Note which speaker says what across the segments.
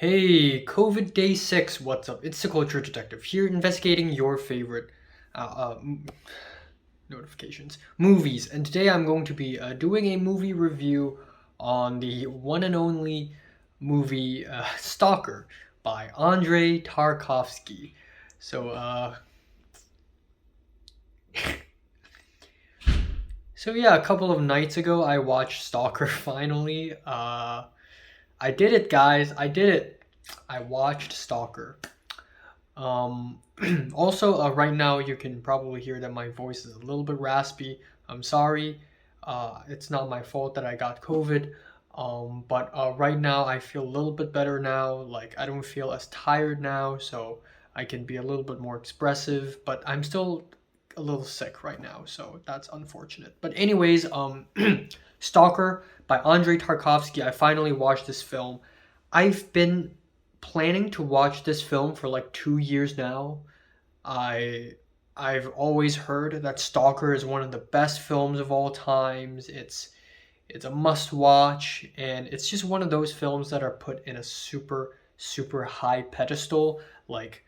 Speaker 1: Hey, COVID Day 6, what's up? It's the Culture Detective here investigating your favorite uh, uh, m- notifications, movies. And today I'm going to be doing a movie review on the one and only movie Stalker by Andrei Tarkovsky. So, uh, so yeah, a couple of nights ago I watched Stalker finally. I did it, guys. I did it. I watched Stalker. Um, also, right now you can probably hear that my voice is a little bit raspy. I'm sorry. It's not my fault that I got COVID. But right now I feel a little bit better now. Like I don't feel as tired now, so I can be a little bit more expressive. But I'm still a little sick right now, so that's unfortunate. But anyways, Stalker by Andrei Tarkovsky. I finally watched this film. I've been planning to watch this film for like 2 years now. I I've always heard that Stalker is one of the best films of all times. It's a must watch, and it's just one of those films that are put in a super high pedestal. Like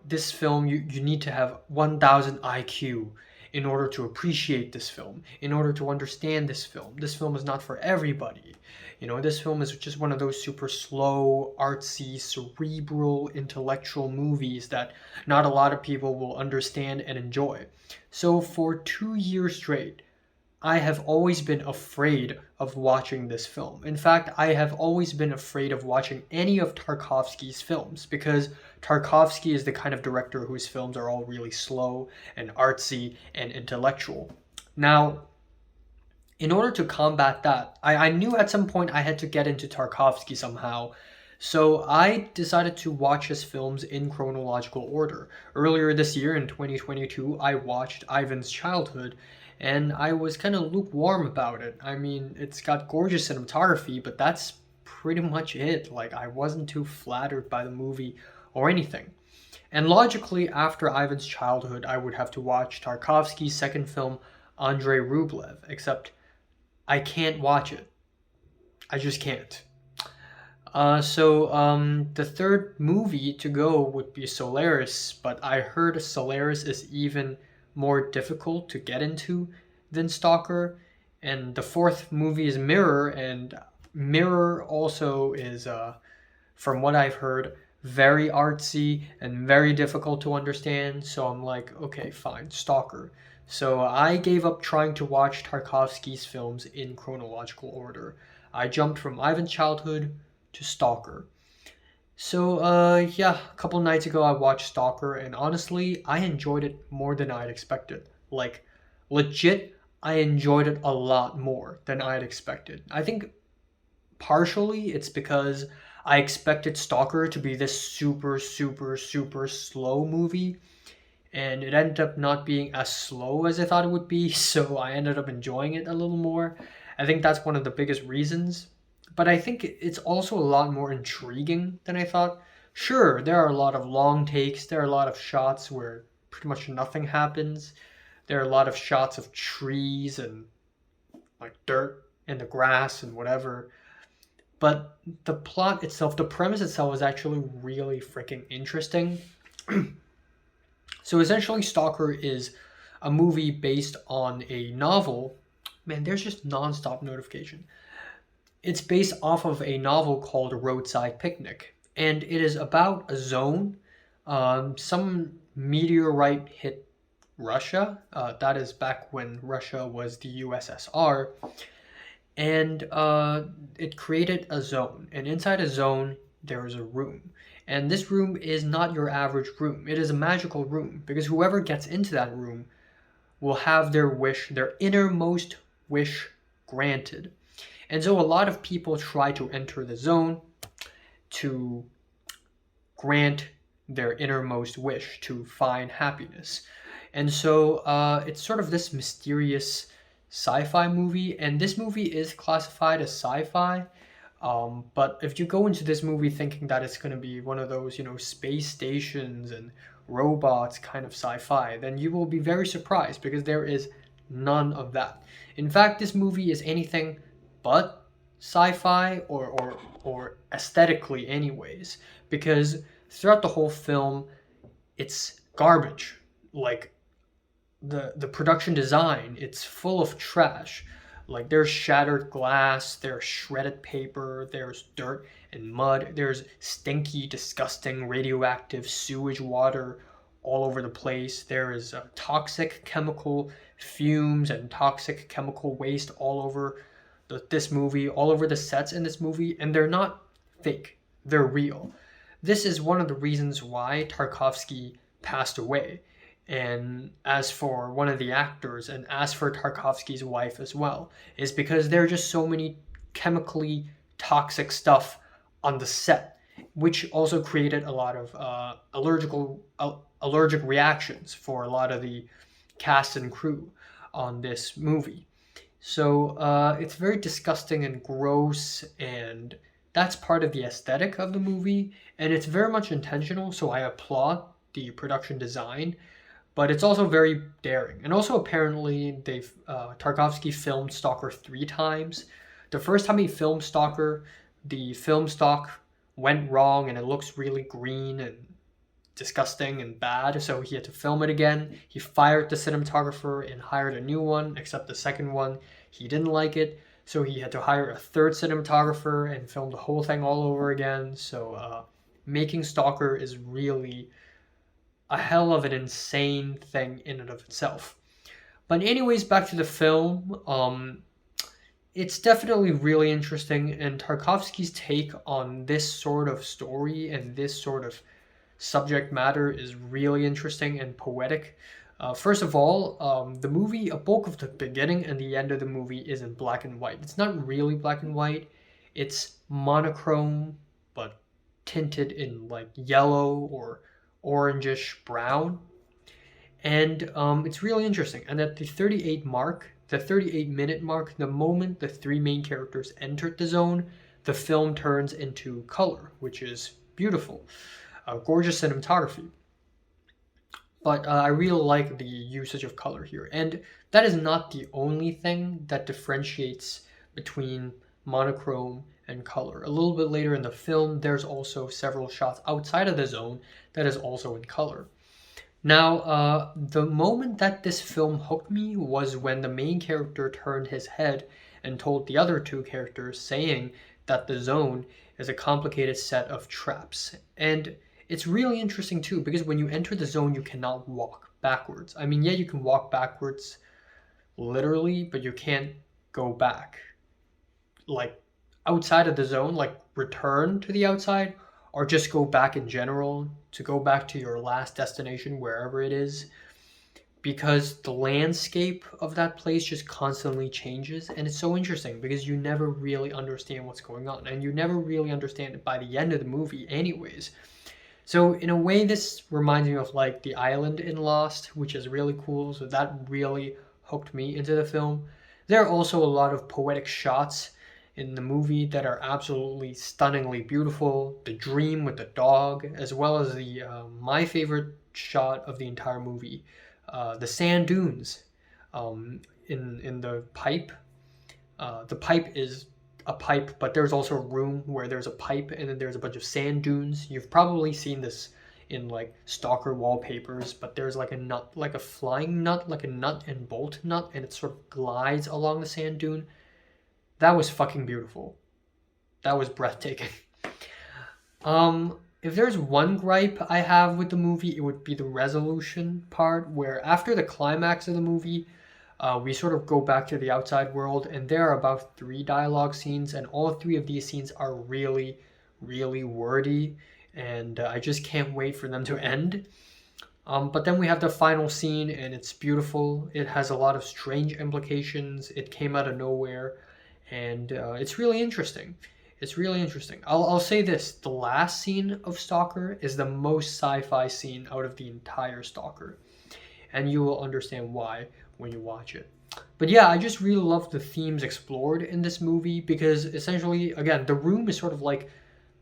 Speaker 1: this film, you need to have 1000 IQ in order to appreciate this film, in order to understand this film. This film is not for everybody. This film is just one of those super slow, artsy, cerebral, intellectual movies that not a lot of people will understand and enjoy. So for 2 years straight, I have always been afraid of watching this film. In fact, I have always been afraid of watching any of Tarkovsky's films because Tarkovsky is the kind of director whose films are all really slow and artsy and intellectual. Now, in order to combat that, I knew at some point I had to get into Tarkovsky somehow. So I decided to watch his films in chronological order. Earlier this year in 2022, I watched Ivan's Childhood, and I was kind of lukewarm about it. I mean, it's got gorgeous cinematography, but that's pretty much it. Like, I wasn't too flattered by the movie or anything. And logically, after Ivan's Childhood, I would have to watch Tarkovsky's second film, Andrei Rublev, except I can't watch it. I just can't. The third movie to go would be Solaris, but I heard Solaris is even more difficult to get into than Stalker. And the fourth movie is Mirror, and Mirror also is, from what I've heard, very artsy and very difficult to understand. So I'm like, okay, fine, Stalker. So I gave up trying to watch Tarkovsky's films in chronological order. I jumped from Ivan's Childhood to Stalker. Yeah, a couple nights ago I watched Stalker, and honestly, I enjoyed it more than I'd expected. Like, legit, I enjoyed it a lot more than I'd expected. I think partially it's because I expected Stalker to be this super slow movie, and it ended up not being as slow as I thought it would be, so I ended up enjoying it a little more. I think that's one of the biggest reasons. But I think it's also a lot more intriguing than I thought. Sure, there are a lot of long takes, there are a lot of shots where pretty much nothing happens. There are a lot of shots of trees and like dirt and the grass and whatever. But the plot itself, the premise itself is actually really freaking interesting. So essentially, Stalker is a movie based on a novel. Man, there's just nonstop notification. It's based off of a novel called Roadside Picnic, and it is about a zone. Some meteorite hit Russia. That is back when Russia was the USSR, and it created a zone. And inside a zone, there is a room. And this room is not your average room. It is a magical room because whoever gets into that room will have their wish, their innermost wish granted. And so a lot of people try to enter the zone to grant their innermost wish, to find happiness. And so it's sort of this mysterious sci-fi movie, and this movie is classified as sci-fi. But if you go into this movie thinking that it's going to be one of those, space stations and robots kind of sci-fi, then you will be very surprised because there is none of that. In fact, this movie is anything but sci-fi or or aesthetically anyways, because throughout the whole film it's garbage. Like the production design, it's full of trash. Like there's shattered glass, there's shredded paper, there's dirt and mud, there's stinky, disgusting radioactive sewage water all over the place. There is toxic chemical fumes and toxic chemical waste all over this movie, all over the sets in this movie, and they're not fake, they're real. This is one of the reasons why Tarkovsky passed away. And as for one of the actors, and as for Tarkovsky's wife as well, is because there are just so many chemically toxic stuff on the set, which also created a lot of allergic reactions for a lot of the cast and crew on this movie. So it's very disgusting and gross, and that's part of the aesthetic of the movie, and it's very much intentional. So I applaud the production design, but it's also very daring. And also, apparently, Tarkovsky filmed Stalker 3 times. The first time he filmed Stalker, the film stock went wrong, and it looks really green and disgusting and bad, so he had to film it again. He fired the cinematographer and hired a new one, except the second one, he didn't like it, so he had to hire a third cinematographer and film the whole thing all over again. So making Stalker is really a hell of an insane thing in and of itself. But anyways, back to the film. It's definitely really interesting, and Tarkovsky's take on this sort of story and this sort of subject matter is really interesting and poetic. First of all, the movie, a bulk of the beginning and the end of the movie is in black and white. It's not really black and white. It's monochrome, but tinted in like yellow or orangish brown. And it's really interesting. And at the 38-minute mark, the moment the three main characters entered the zone, the film turns into color, which is beautiful. Gorgeous cinematography. But I really like the usage of color here. And that is not the only thing that differentiates between monochrome and color. A little bit later in the film, there's also several shots outside of the zone that is also in color. Now, the moment that this film hooked me was when the main character turned his head and told the other two characters, saying that the zone is a complicated set of traps. And it's really interesting too, because when you enter the zone, you cannot walk backwards. I mean, yeah, you can walk backwards literally, but you can't go back. Like outside of the zone, like return to the outside, or just go back in general, to go back to your last destination, wherever it is. Because the landscape of that place just constantly changes, and it's so interesting because you never really understand what's going on, and you never really understand it by the end of the movie anyways. So in a way, this reminds me of like the island in Lost, which is really cool. So that really hooked me into the film. There are also a lot of poetic shots in the movie that are absolutely stunningly beautiful. The dream with the dog, as well as the my favorite shot of the entire movie, the sand dunes in the pipe. The pipe is a pipe, but there's also a room where there's a pipe and then there's a bunch of sand dunes. You've probably seen this in like Stalker wallpapers, but there's like a nut, like a flying nut, like a nut and bolt nut, and it sort of glides along the sand dune. That was fucking beautiful. That was breathtaking. If there's one gripe I have with the movie, it would be the resolution part, where after the climax of the movie, we sort of go back to the outside world, and there are about 3 dialogue scenes, and all 3 of these scenes are really, really wordy, and I just can't wait for them to end. But then we have the final scene, and it's beautiful. It has a lot of strange implications. It came out of nowhere, and it's really interesting. It's really interesting. I'll say this: the last scene of Stalker is the most sci-fi scene out of the entire Stalker, and you will understand why when you watch it. But yeah, I just really love the themes explored in this movie, because essentially, again, the room is sort of like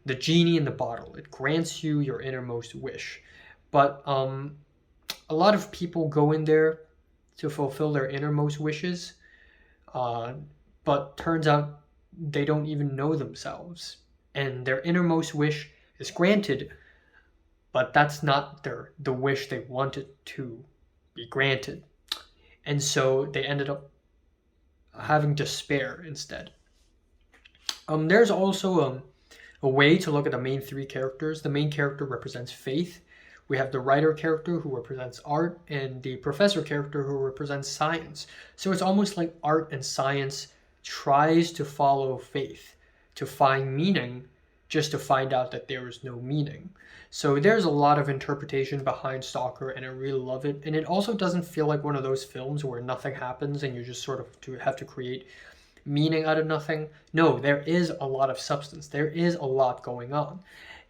Speaker 1: the genie in the bottle. It grants you your innermost wish. But a lot of people go in there to fulfill their innermost wishes, but turns out they don't even know themselves. and their innermost wish is granted, but that's not the wish they wanted to be granted. And so they ended up having despair instead. There's also a way to look at the main three characters. The main character represents faith. We have the writer character who represents art, and the professor character who represents science. So it's almost like art and science tries to follow faith, to find meaning, just to find out that there is no meaning. So there's a lot of interpretation behind Stalker, and I really love it. And it also doesn't feel like one of those films where nothing happens and you just sort of have to create meaning out of nothing. No, there is a lot of substance. There is a lot going on.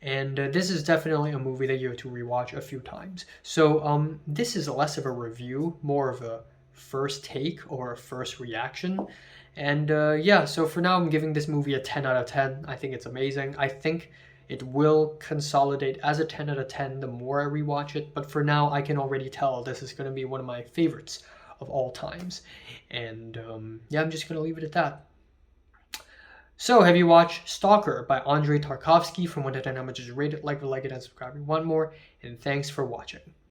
Speaker 1: And this is definitely a movie that you have to rewatch a few times. So this is less of a review, more of a first take or a first reaction. And yeah, so for now I'm giving this movie a 10 out of 10. I think it's amazing. I think it will consolidate as a 10 out of 10 the more I rewatch it. But for now, I can already tell this is going to be one of my favorites of all times. And yeah, I'm just going to leave it at that. So, have you watched Stalker by Andrei Tarkovsky? From 1 to 10, how much is rated? Like it, and subscribe if you want more. And thanks for watching.